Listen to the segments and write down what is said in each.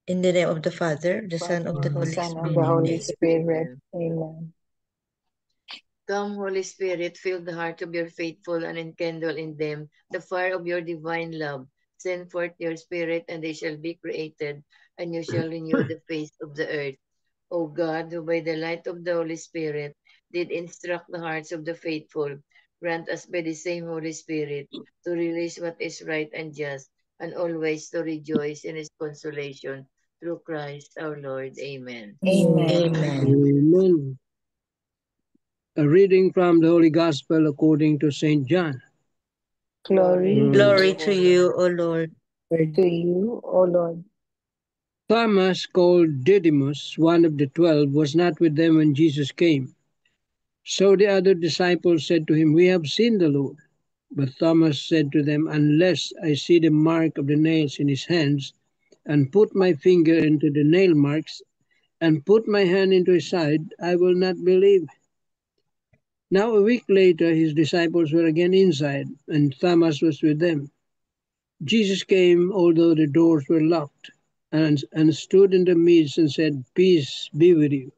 In the name of the Father, the Son, of Father, the the Holy Son, and the Spirit. Holy Spirit. Amen. Amen. Come, Holy Spirit, fill the heart of your faithful and enkindle in them the fire of your divine love. Send forth your Spirit, and they shall be created, and you shall renew the face of the earth. O God, who by the light of the Holy Spirit did instruct the hearts of the faithful, grant us by the same Holy Spirit to realize what is right and just, and always to rejoice in his consolation through Christ our Lord. Amen. Amen. Amen. Amen. A reading from the Holy Gospel according to St. John. Glory Glory to you, O Lord. to you, O Lord. Thomas, called Didymus, one of the 12, was not with them when Jesus came. So the other disciples said to him, "We have seen the Lord." But Thomas said to them, "Unless I see the mark of the nails in his hands, and put my finger into the nail marks, and put my hand into his side, I will not believe." Now a week later his disciples were again inside, and Thomas was with them. Jesus came, although the doors were locked, and stood in the midst and said, "Peace be with you."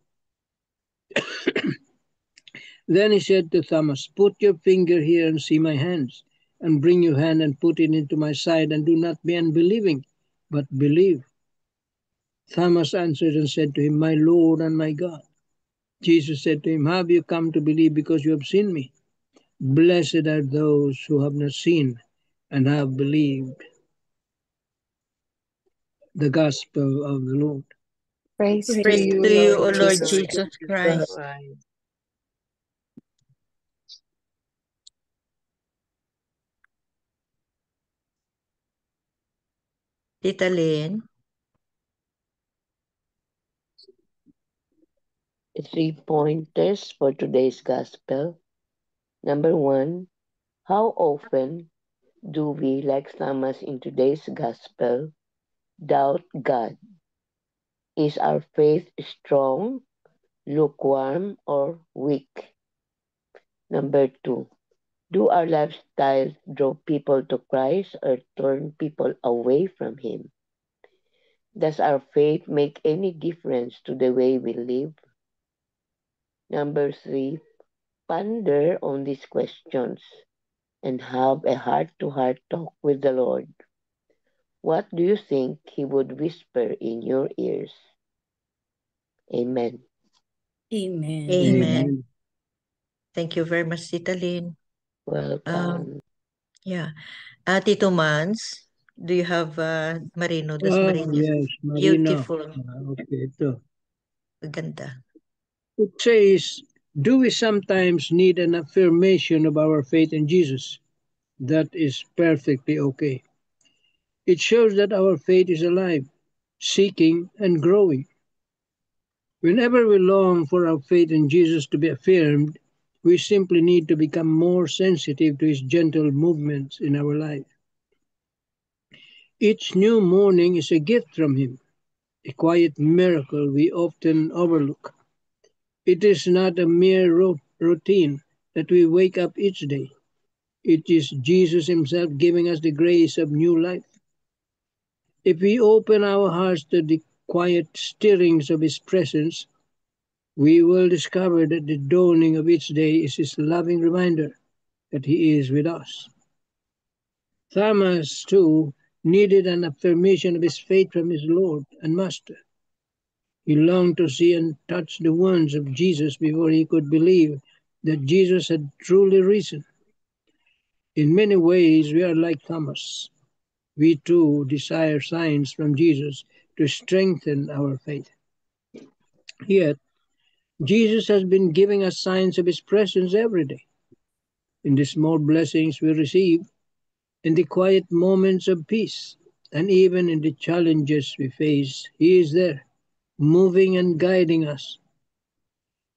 Then he said to Thomas, "Put your finger here and see my hands, and bring your hand and put it into my side, and do not be unbelieving, but believe." Thomas answered and said to him, "My Lord and my God." Jesus said to him, "Have you come to believe because you have seen me? Blessed are those who have not seen and have believed." The Gospel of the Lord. Praise to Praise you, to you, Lord O Lord Jesus Lord Jesus Christ. Jesus Christ. Christ. Tita Lynn. Three pointers for today's gospel. Number one, how often do we, like Thomas in today's gospel, doubt God? Is our faith strong, lukewarm, or weak? Number two, do our lifestyles draw people to Christ or turn people away from Him? Does our faith make any difference to the way we live? Number three, ponder on these questions and have a heart to heart talk with the Lord. What do you think He would whisper in your ears? Amen. Amen. Amen. Amen. Thank you very much, Tita Lynn. Welcome. Yeah. Tito Mans, do you have Marino? Das Marino is Yes, Marino. beautiful. Okay, ito. Ganda. It says, "Do we sometimes need an affirmation of our faith in Jesus?" That is perfectly okay. It shows that our faith is alive, seeking, and growing. Whenever we long for our faith in Jesus to be affirmed, we simply need to become more sensitive to His gentle movements in our life. Each new morning is a gift from Him, a quiet miracle we often overlook. It is not a mere routine that we wake up each day. It is Jesus Himself giving us the grace of new life. If we open our hearts to the quiet stirrings of His presence, we will discover that the dawning of each day is His loving reminder that He is with us. Thomas, too, needed an affirmation of his faith from his Lord and Master. He longed to see and touch the wounds of Jesus before he could believe that Jesus had truly risen. In many ways, we are like Thomas. We too desire signs from Jesus to strengthen our faith. Yet, Jesus has been giving us signs of His presence every day. In the small blessings we receive, in the quiet moments of peace, and even in the challenges we face, He is there, moving and guiding us.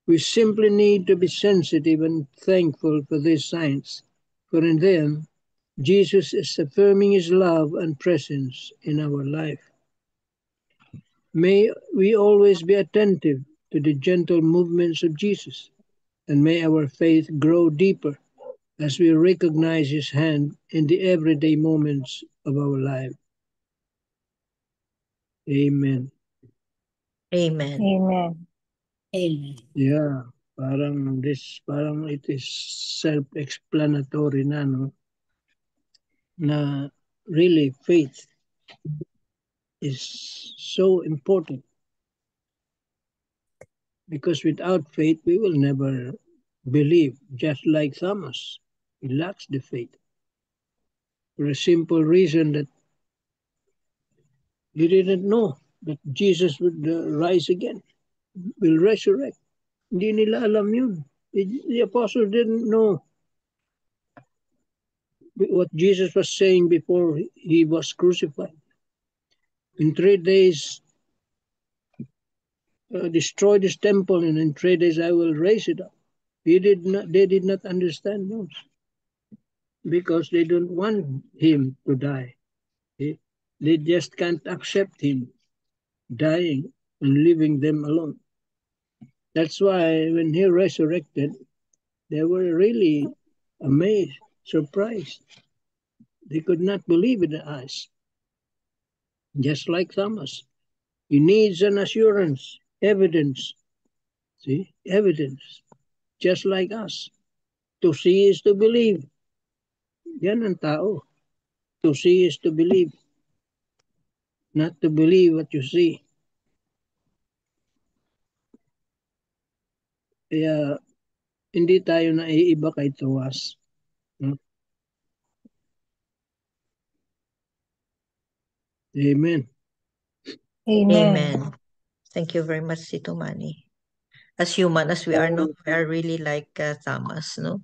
We simply need to be sensitive and thankful for these signs, for in them, Jesus is affirming His love and presence in our life. May we always be attentive to the gentle movements of Jesus, and may our faith grow deeper as we recognize His hand in the everyday moments of our life. Amen. Amen. Amen. Amen. Yeah, parang it is self-explanatory na, no? Na really faith is so important. Because without faith, we will never believe, just like Thomas. He lacks the faith. For a simple reason that he didn't know that Jesus would rise again, will resurrect. Hindi nila alam yun. The apostles didn't know what Jesus was saying before he was crucified. In 3 days, destroy this temple, and in 3 days I will raise it up. They did not understand those, because they don't want him to die. They just can't accept him dying and leaving them alone. That's why when he resurrected, they were really amazed, surprised. They could not believe in their eyes. Just like Thomas. He needs an assurance, evidence. See, evidence. Just like us. To see is to believe. Yan ang tao. To see is to believe. Not to believe what you see. Kaya hindi tayo naiiba kay Thomas. Amen. Amen. Thank you very much, Tito Manny. As human as we are, no, we are really like Thomas, no?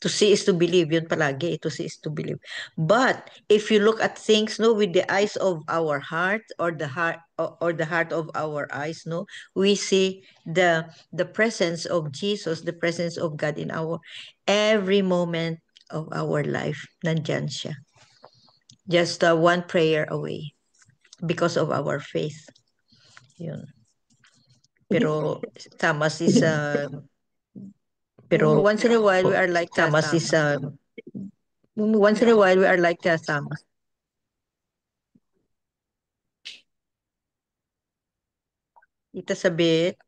To see is to believe, yun palagi, to see is to believe. But if you look at things, no, with the eyes of our heart, or the heart of our eyes, no, we see the presence of Jesus, the presence of God in our every moment of our life. Nandyan siya. Just one prayer away, because of our faith. Yun. Pero Thomas is pero once in a while we are like Thomas is once in a while we are like Thomas. Ita sabit.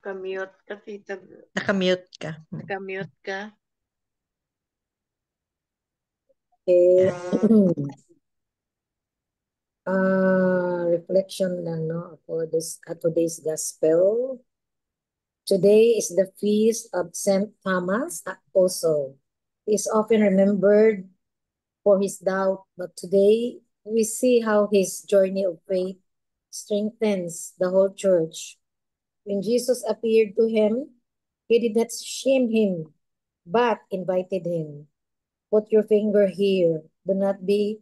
Nakamute ka, Tita. Nakamute ka. Nakamute ka. Okay. Reflection lang, no, for today's gospel. Today is the feast of Saint Thomas Apostle. He is often remembered for his doubt, but today we see how his journey of faith strengthens the whole church. When Jesus appeared to him, he did not shame him, but invited him. Put your finger here. Do not be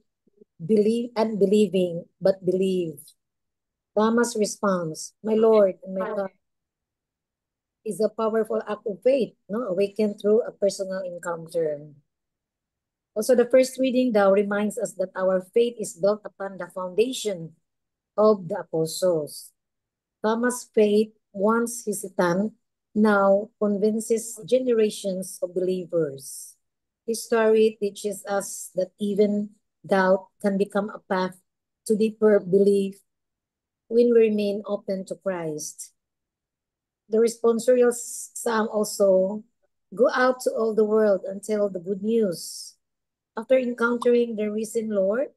unbelieving, but believe. Thomas responds, "My Lord and my God," is a powerful act of faith, no, awakened through a personal encounter. Also, the first reading now reminds us that our faith is built upon the foundation of the apostles. Thomas' faith, once hesitant, now convinces generations of believers. His story teaches us that even doubt can become a path to deeper belief when we remain open to Christ. The responsorial psalm also, "Go out to all the world and tell the good news." After encountering the risen Lord,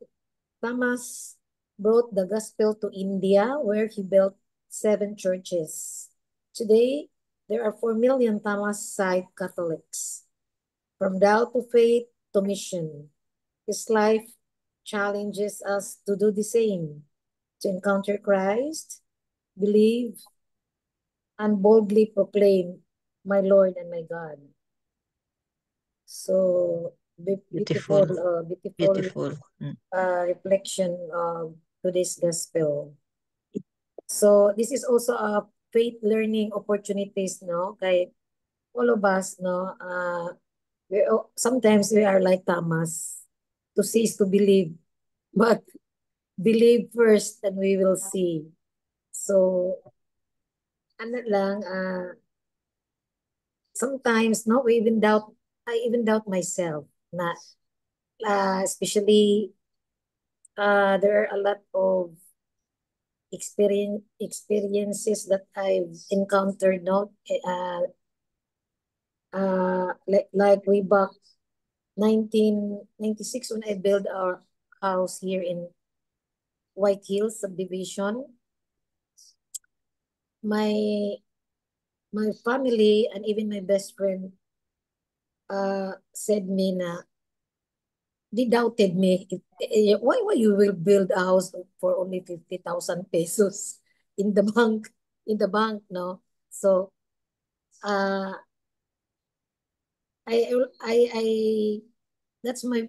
Thomas brought the gospel to India, where he built 7 churches. Today, there are 4 million Thomas-site Catholics. From doubt to faith to mission, his life challenges us to do the same, to encounter Christ, believe, and boldly proclaim, "My Lord and my God." So, beautiful, Beautiful. reflection of today's gospel. So, this is also a faith learning opportunities, no? Kay all of us, no? Sometimes we are like Thomas. To see is to believe. But believe first and we will see. So, ano lang, sometimes, no, I even doubt myself. Na, especially, there are a lot of experiences that I've encountered, no, like way back 1996 when I built our house here in White Hills subdivision. My family and even my best friend said me na they doubted me why you will build a house for only 50,000 pesos in the bank, no. So uh I that's my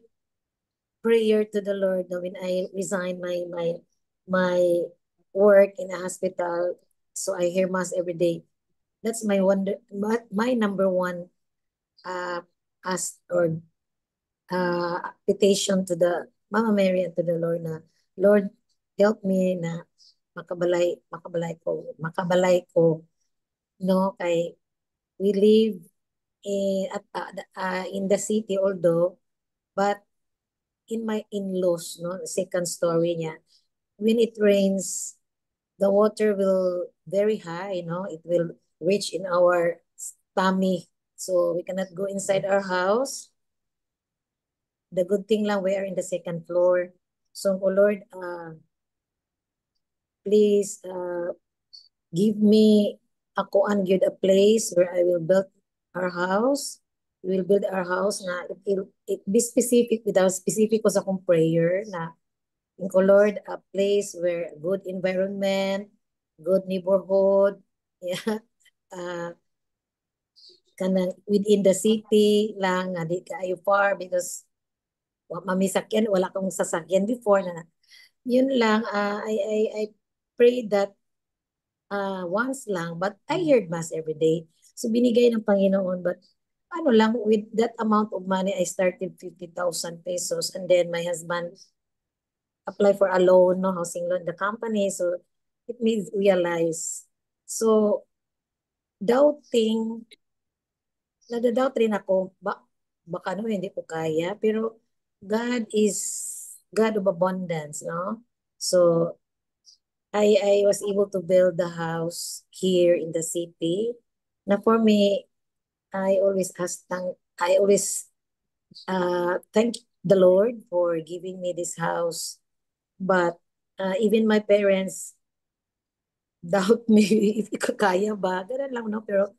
prayer to the Lord, no, when I resigned my work in a hospital. So I hear mass every day. That's my number one ask or petition to the Mama Mary and to the Lord na, Lord, help me na makabalay ko, no, kay we live in the city, although, but in my in-laws, no, second story niya, when it rains, the water will very high, no, it will reach in our tummy, so we cannot go inside our house. The good thing lang, we are in the second floor. So, oh Lord, please give me ako and good a place where I will build our house. We will build our house na it be specific, without specific ko sa akong prayer na ko, Lord, a place where good environment, good neighborhood, yeah, kanang within the city lang, nga di kaayo far, because mamisakyan, wala akong sasakyan before na. Yun lang, I pray that once lang, but I heard mass every day. So binigay ng Panginoon, but ano lang, with that amount of money, I started 50,000 pesos, and then my husband apply for a loan, no, housing loan, the company. So it made realize. So doubting, nadadoubt rin ako, baka no, hindi ko kaya, pero God is God of abundance, no? So I was able to build the house here in the city. Na for me, I always thank the Lord for giving me this house. But even my parents doubt me if ko kaya ba. Ganun lang, no? Pero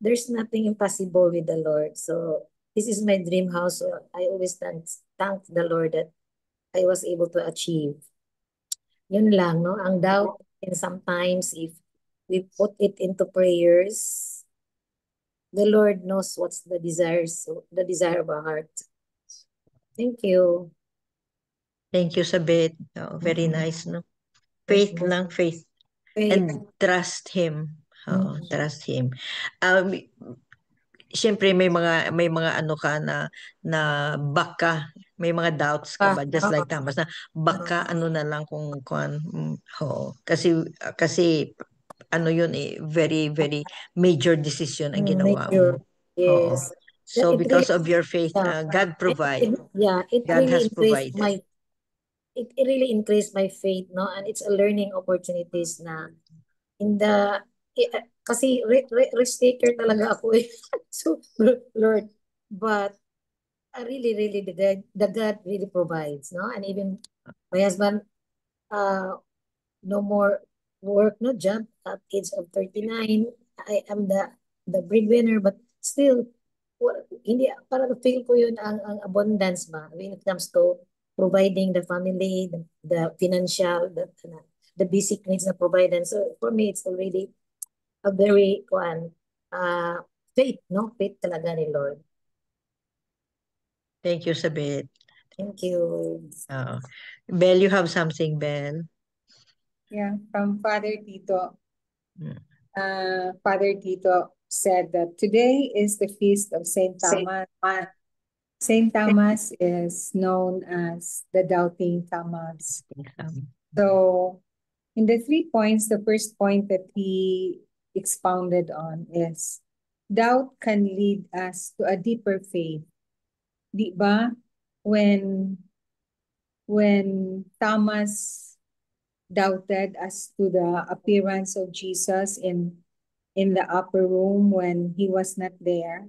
there's nothing impossible with the Lord. So this is my dream house. So I always thank the Lord that I was able to achieve. Yun lang, no? Ang doubt, and sometimes if we put it into prayers, the Lord knows what's the desire of our heart. Thank you. Thank you, Sabit. Oh, very nice, no? Faith lang, faith. And trust Him. Oh, trust Him. Siyempre may mga ano ka na baka may mga doubts ka ba, just like Thomas, na baka ano na lang kung kasi ano yun very very major decision ang ginawa mo. Yes. So because of your faith, God provide. God has provided. It really increased my faith, no, and it's a learning opportunities na in the kasi risk taker talaga ako eh. So Lord, but really the God really provides, no, and even my husband no more work, no job at age of 39. I am the breadwinner, but still hindi, para feel ko yun ang abundance ba when it comes to providing the family, the financial, the basic needs na provided. So for me, it's already a very faith, no? Faith talaga ni Lord. Thank you, Sabit. Thank you. Belle, you have something, Belle? Yeah, from Father Tito. Father Tito said that today is the feast of Saint Thomas. Saint Thomas is known as the Doubting Thomas. So, in the 3 points, the first point that he expounded on is doubt can lead us to a deeper faith. Di ba? When Thomas doubted as to the appearance of Jesus in the upper room when he was not there,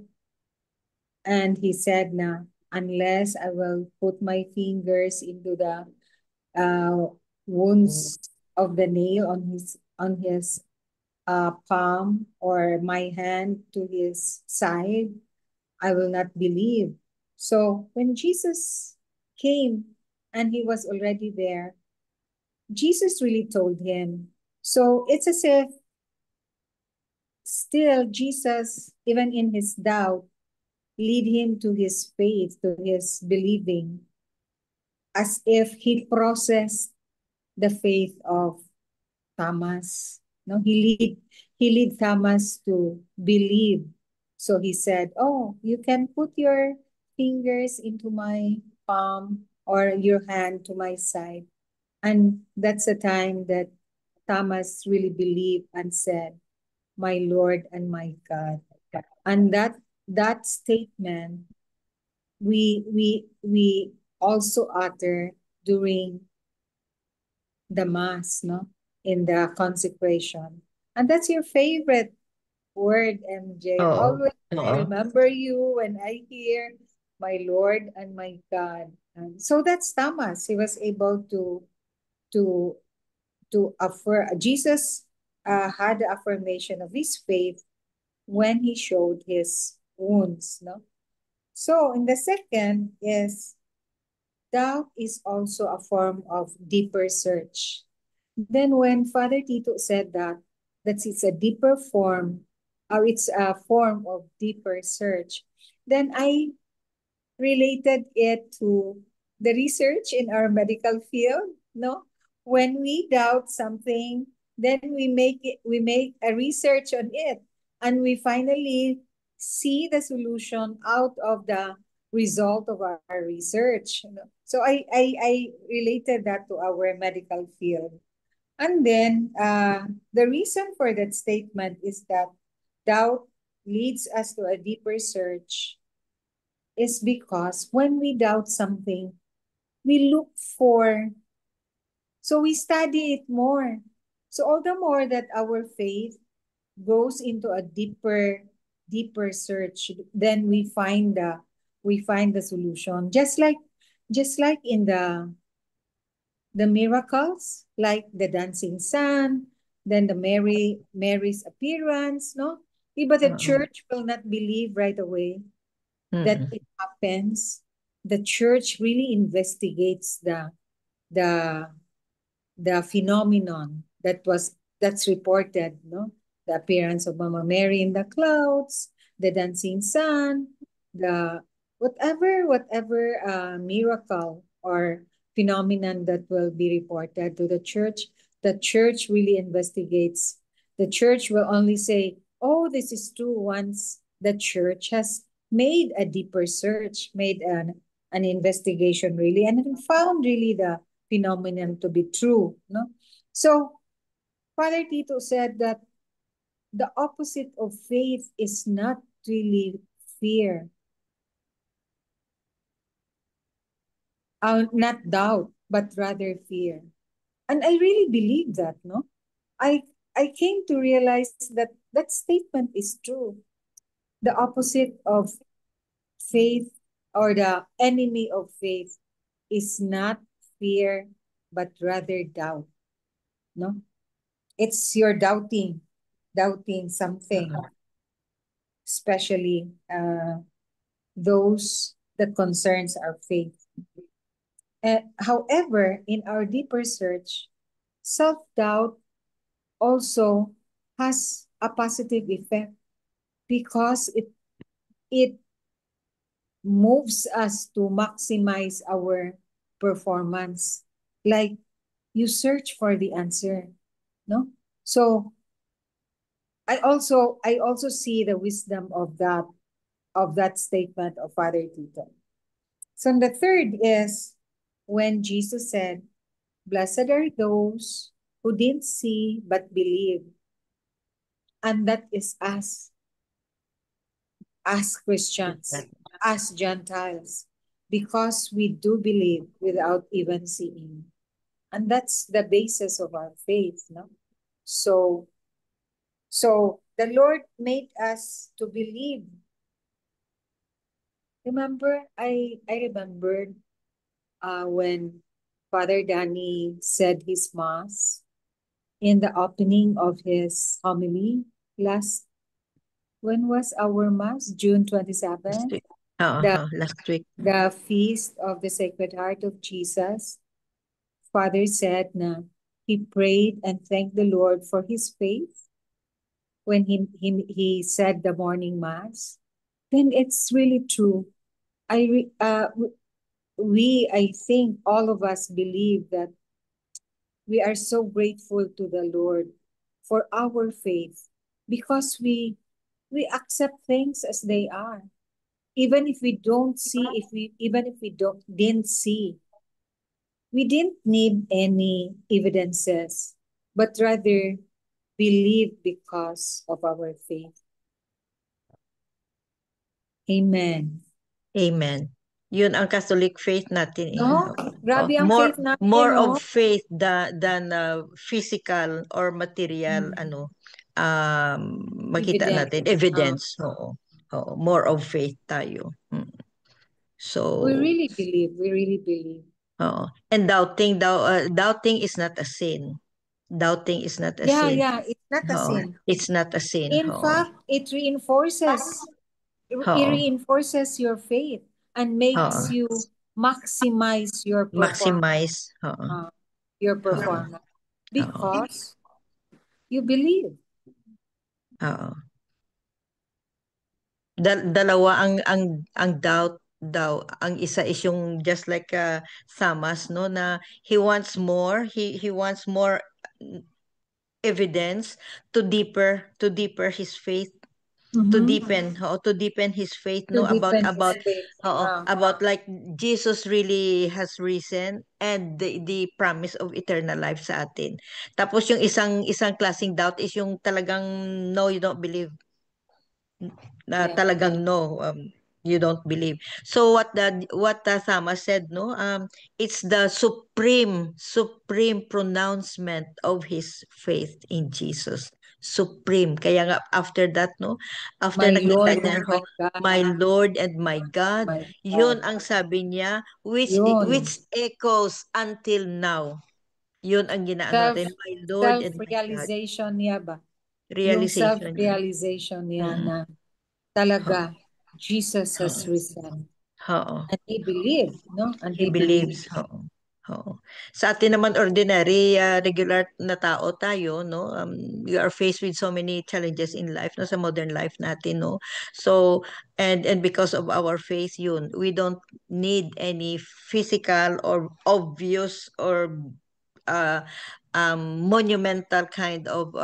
and he said na, unless I will put my fingers into the wounds of the nail on his palm, or my hand to his side, I will not believe. So when Jesus came and he was already there, Jesus really told him. So it's as if still Jesus, even in his doubt, lead him to his faith, to his believing, as if he processed the faith of Thomas. No, he lead Thomas to believe. So he said, "Oh, you can put your fingers into my palm or your hand to my side." And that's the time that Thomas really believed and said, "My Lord and my God." And that statement we also utter during the mass, no, in the consecration. And that's your favorite word, MJ. Oo. Always I Oo. remember you when I hear my Lord and my God. And so that's Thomas. He was able to Jesus had the affirmation of his faith when he showed his wounds, no? So in the second is doubt is also a form of deeper search. Then when Father Tito said that it's a deeper form, or it's a form of deeper search, then I related it to the research in our medical field, no? When we doubt something, then we make a research on it, and we finally see the solution out of the result of our research. So I related that to our medical field. And then the reason for that statement is that doubt leads us to a deeper search is because when we doubt something, we look for, so we study it more. So all the more that our faith goes into a deeper search, then we find the solution. Just like in the miracles, like the dancing sun, then the Mary's appearance, no? But the church will not believe right away that it happens. The church really investigates the the phenomenon that's reported, no? The appearance of Mama Mary in the clouds, the dancing sun, the whatever miracle or phenomenon that will be reported to the church really investigates. The church will only say, "Oh, this is true," once the church has made a deeper search, made an investigation really, and found really the phenomenon to be true, no? So Father Tito said that the opposite of faith is not really fear, not doubt, but rather fear. And I really believe that, no? I came to realize that that statement is true. The opposite of faith, or the enemy of faith, is not fear, but rather doubt, no? It's your doubting something, especially those that concerns our faith. However, in our deeper search, self-doubt also has a positive effect because it moves us to maximize our performance. Like you search for the answer, no? So I also see the wisdom of that statement of Father Tito. So the third is when Jesus said, "Blessed are those who didn't see but believe." And that is us. as Christians, as Gentiles, because we do believe without even seeing. And that's the basis of our faith, no? So the Lord made us to believe. Remember, I remembered when Father Danny said his mass in the opening of his homily last, when was our mass? June 27th? Last week. The feast of the Sacred Heart of Jesus. Father said na he prayed and thanked the Lord for his faith when he said the morning mass. Then it's really true. I think all of us believe that we are so grateful to the Lord for our faith, because we accept things as they are, even if we don't see, even if we didn't see, we didn't need any evidences, but rather believe because of our faith. Amen. Amen. Yun ang Catholic faith natin. No? Grabe ang more, faith natin, more no? of faith than physical or material makita Evidence. natin evidence. Oo. More of faith tayo. So We really believe. and doubting is not a sin. Doubting is not a sin. Yeah, it's not a sin. It's not a sin. In fact, it reinforces your faith and makes you maximize your performance. Your performance because you believe. Dalawa ang doubt daw. Ang isa is yung just like Samas, no, na he wants more, he wants more evidence to deeper his faith, to deepen his faith, no, about like Jesus really has risen and the promise of eternal life sa atin. Tapos yung isang klaseng doubt is yung talagang no, you don't believe. Talagang no, you don't believe. So what Sama said, no, it's the supreme pronouncement of his faith in Jesus. Supreme. Kaya nga after that, no, after My Lord nakita niya, and my God. my Lord and my God, My yun God. ang sabi niya, which Yun. echoes until now. Yun ang ginaano natin, my Lord and my God. Self-realization niya ba? Yung Realization niya. self-realization niya na talaga Jesus has risen. And he believed, no? And He believes. Sa atin naman ordinary, regular na tao tayo, no? We are faced with so many challenges in life, no, sa modern life natin, no? So and because of our faith, yun, we don't need any physical or obvious or monumental kinds of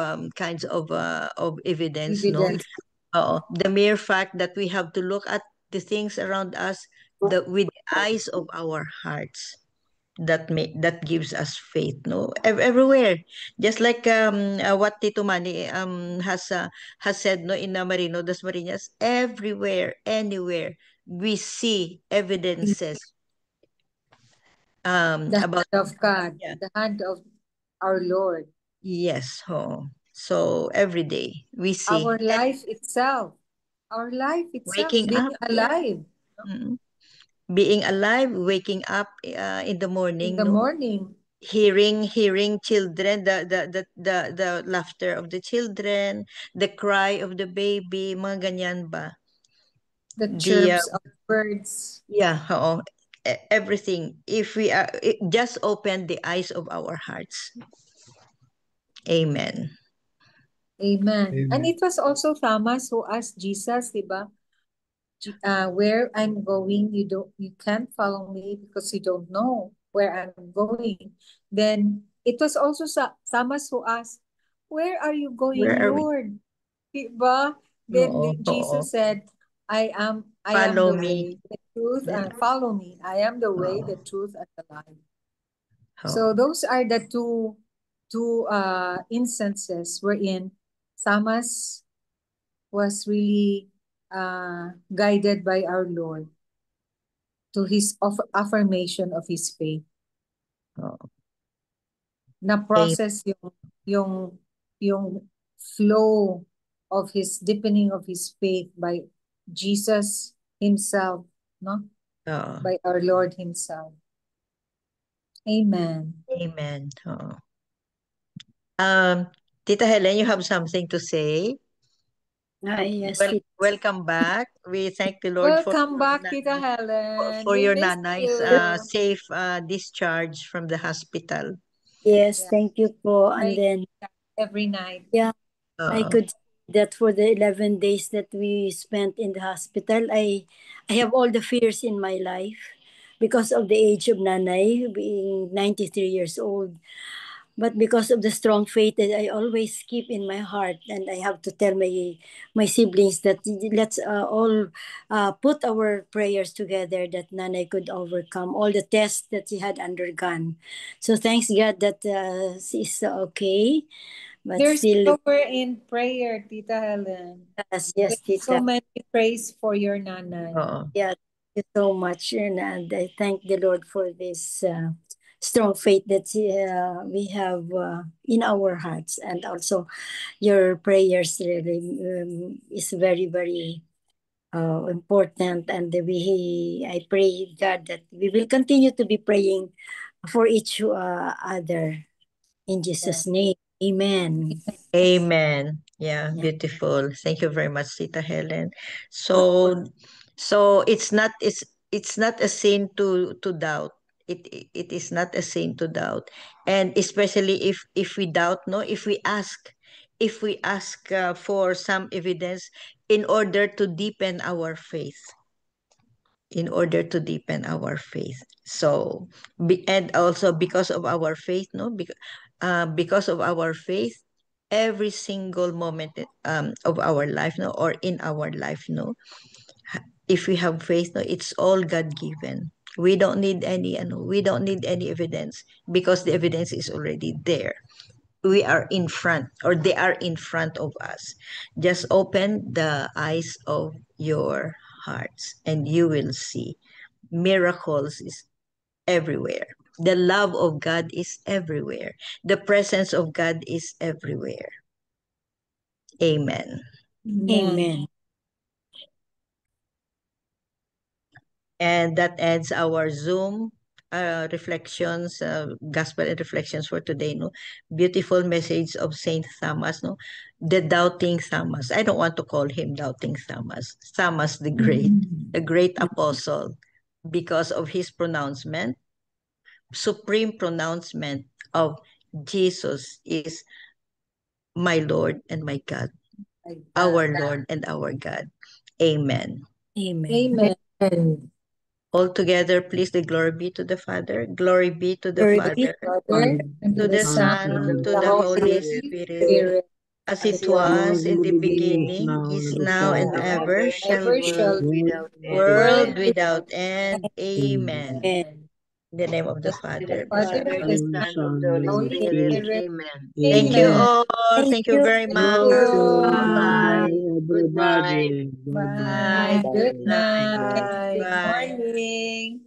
evidence, no? The mere fact that we have to look at the things around us with the eyes of our hearts, that gives us faith, no, everywhere, just like what Tito Manny has said, no, in Marino das Marinas, everywhere, anywhere we see evidences The about hand of God, yeah. the hand of our Lord. Yes. So every day we see Our life itself, waking being up, alive. being alive, waking up in the morning, In the no, morning. hearing children, the laughter of the children, the cry of the baby, mga ganyan ba? The chirps of birds. Yeah, everything. If we just open the eyes of our hearts. Amen. Amen. And it was also Thomas who asked Jesus, diba? Where I'm going, you can't follow me because you don't know where I'm going. Then it was also Thomas who asked, where are you going, Where are we? Lord? Diba? Then Jesus said, I am Follow the me. way, the truth, and follow me. I am the way, the truth, and the life. So those are the two instances wherein Thomas was really guided by our Lord to his affirmation of his faith. Oo. Na-process yung flow of his deepening of his faith by Jesus himself, no? Oo. By our Lord himself. Amen. Amen. Oo. Tita Helen, you have something to say? Yes, Welcome back. We thank the Lord Welcome back, Tita Helen. for We your missed nanay's you. safe discharge from the hospital. yes, Yeah. thank you po. And Right. then, Every night. yeah, I Oo. could see that for the 11 days that we spent in the hospital, I have all the fears in my life because of the age of Nanay, being 93 years old. But because of the strong faith that I always keep in my heart, and I have to tell my siblings that let's all put our prayers together that Nanay could overcome all the tests that she had undergone. So thanks God that she's okay, but There's still, power in prayer, Tita Helen. yes, There's so Tita. many praise for your nanay. Oo. Yeah, thank you so much, and I thank the Lord for this strong faith that we have in our hearts, and also your prayers really is very very important, and I pray God that we will continue to be praying for each other in Jesus' name. Amen. Amen. Yeah, beautiful. Thank you very much, Tita Helen. So it's not a sin to doubt. It is not a sin to doubt. And especially if we doubt, no, if we ask for some evidence in order to deepen our faith, in order to deepen our faith. So, and also because of our faith, no, because of our faith, every single moment of our life, no, or in our life, no, if we have faith, no, it's all God given. We don't need any, we don't need any evidence because the evidence is already there. We are in front, or they are in front of us. Just open the eyes of your hearts and you will see miracles is everywhere. The love of God is everywhere. The presence of God is everywhere. Amen. Amen. And that ends our Zoom reflections, gospel and reflections for today. No, beautiful message of Saint Thomas. No, the doubting Thomas. I don't want to call him doubting Thomas. Thomas the great apostle, because of his pronouncement, supreme pronouncement of Jesus is my Lord and my God, our Lord and our God. Amen. Amen. Amen. All together, please, the glory be to the Father, glory be to the Glory be Father, Father, and to to the the Son, Son, and to the the Holy Holy Spirit, Spirit, Spirit, as as it as it it was was was in in the the Now beginning, beginning, and is ever now, is and shall now and ever ever shall ever be, shall world be, without be. end. world world without without end. Amen. Amen. Amen. In the name of the In the the Father, name the of the Father, Son, Father, the the Son, Son, Son, of Son, the and Holy Holy Holy Spirit. Spirit. Spirit. Amen. thank you Amen. Amen. all. Thank Thank you you. very Thank much. Thank you. Bye. you, Good night. everybody. Bye-bye. Bye. Bye. Good Good Good night. night. night. Bye. Good Bye. morning.